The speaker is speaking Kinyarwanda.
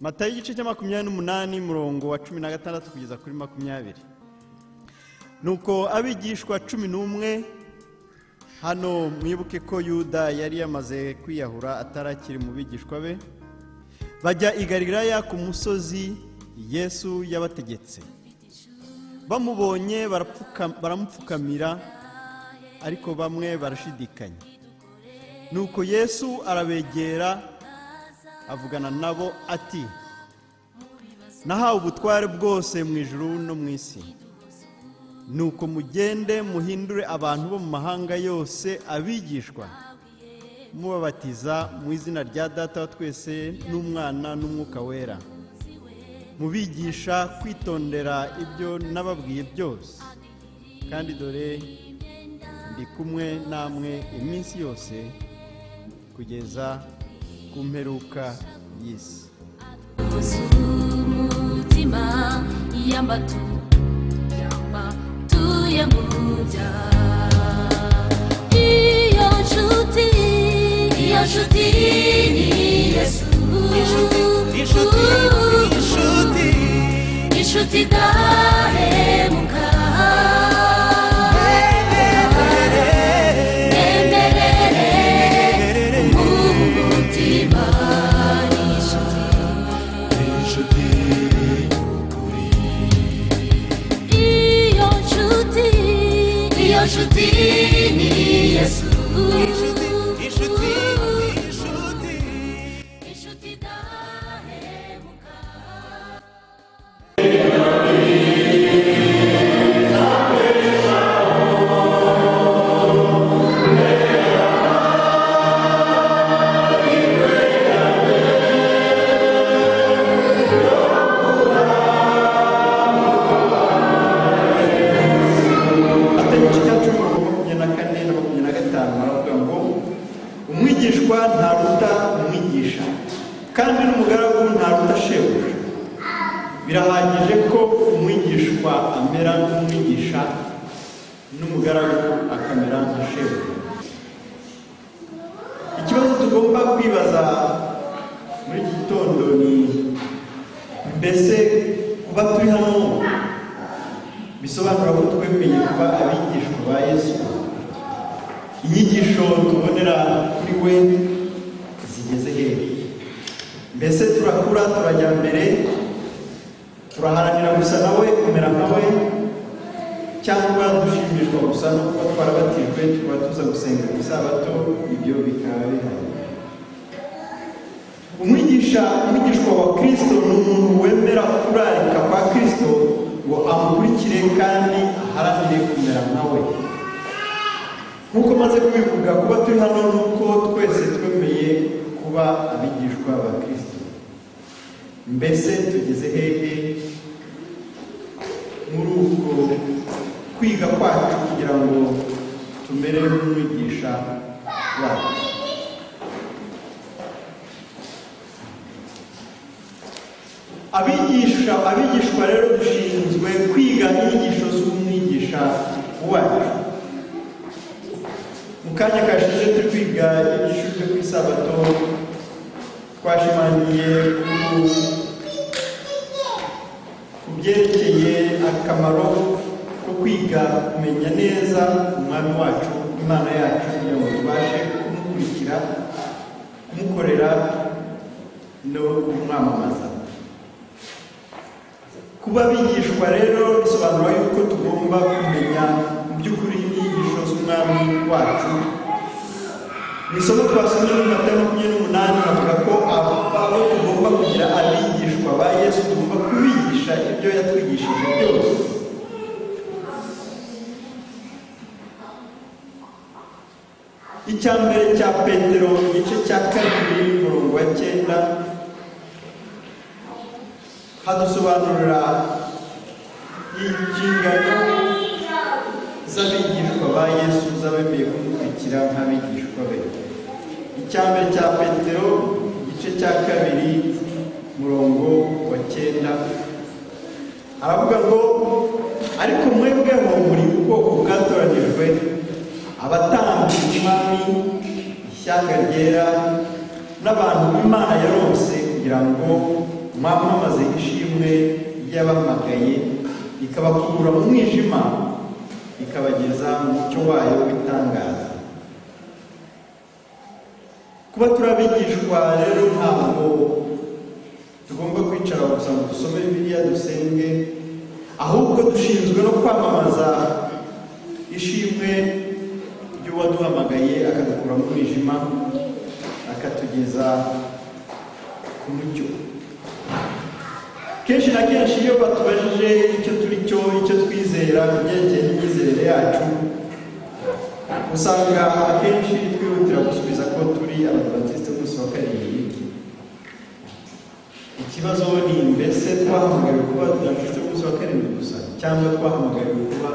Matayo igice cya 28 murongo wa 16 kugeza kuri 20. Nuko abigishwa 11 hano mwibuke ko Yuda yari yamaze kwiyahura atarakiri mu bigishwa be, bajya i Galilaya ku musozi Yesu yabategetse. Bamubonye baramupfukamira, ariko bamwe barashidikanya. Nuko Yesu arabegera avugana nabo ati, nahawe ubutware bwose mu ijuru no mu isi. Nuko mugende muhindure abantu bo mu mahanga yose abigishwa, mubabatiza mu izina rya Data wa twese n'Umwana n'Umwuka wera, mubigisha kwitondera ibyo nababwiye byose, kandi dore ndi kumwe namwe iminsi yose kugeza ku mperuka y'isi. Umutima yambatu tuyamuja iyo nshuti ni Yesu, inshuti dahemuka, emerere umutima inshuti ukuri. Iyo nshuti ni Yesu, inshuti dahemuka. Umwigishwa ntaruta umwigisha, kandi n'umugaragu ntaruta shebuja. Birahagije ko umwigishwa amera nk'umwigisha n'umugaragu akamera nka shebuja. Ikibazo tugomba kwibaza muri iki gitondo ni mbese kuba turi hano bisobanura ko twemeye kuba abigishwa ba Yesu. Inyigisho tubonera kuri we zigeze hehe? Mbese turakura turajya mbere, turaharanira gusa nawe kumera nkawe, cyangwa dushimishwa gusa no kuba twarabatijwe tuba tuza gusenga ku Isabato? Ibyo bikaba bihari. Umwigishwa wa Kristo ni umuntu wemera kurarika kwa Kristo ngo amukurikire kandi aharanire kumera nkawe. Nkuko maze kubivuga, kuba turi hano nuko twese twemeye kuba abigishwa ba Kristo. Mbese tugeze hehe muri uko kwiga kwacu kugira ngo tumere nk'umwigisha wacu? Abigishwa rero dushinzwe kwiga inyigisho z'umwigisha wacu. Mu kanya kashize turi kwiga inyigisho zo ku Isabato, twashimangiye ku byerekeye akamaro ko kwiga kumenya neza umwami wacu, Imana yacu, kugira ngo tubashe kumukurikira, kumukorera no kumwamamaza. Kuba abigishwa rero bisobanura yuko tugomba kumenya mu by'ukuri inyigisho z'umwami wacu. Mu isomo twasomye muri Matayo 28 havuga ko abo tugomba kugira abigishwa ba Yesu, tugomba kubigisha ibyo yatwigishije byose. Icyambere cya Petero igice cya 2 murongo wa 9 hadusobanurira inshingano z'abigishwa ba Yesu, z'abemeye kumukurikira nk'abigishwa be. Icyambere cya Petero igice cya 2 murongo wa 9 aravuga ngo, ariko mwebweho muri ubwoko bwatoranijwe, abatambyi b'umwami, ishyanga ryera, n'abantu b'Imana yarose, kugira ngo mwamamaze ishimwe ry'abahamagaye ikabakura mu mwijima ikabageza mu mucyo wayo w'itangaza. Kuba turabigishwa rero ntabwo tugomba kwicara gusa ngo dusome Bibiliya dusenge, ahubwo dushinzwe no kwamamaza ishimwe ry'uwaduhamagaye akadukura mu mwijima akatugeza ku mucyo. Kenshi na kenshi iyo batubajije icyo turi cyo, icyo twizera mu byerekeye n'imyizerere yacu, usanga akenshi twihutira gusubiza ko turi Abadiventisti b'umunsi wa karindwi. Ikibazo ni mbese twahamagariwe kuba Abadiventisti b'umunsi wa karindwi gusa cyangwa twahamagariwe kuba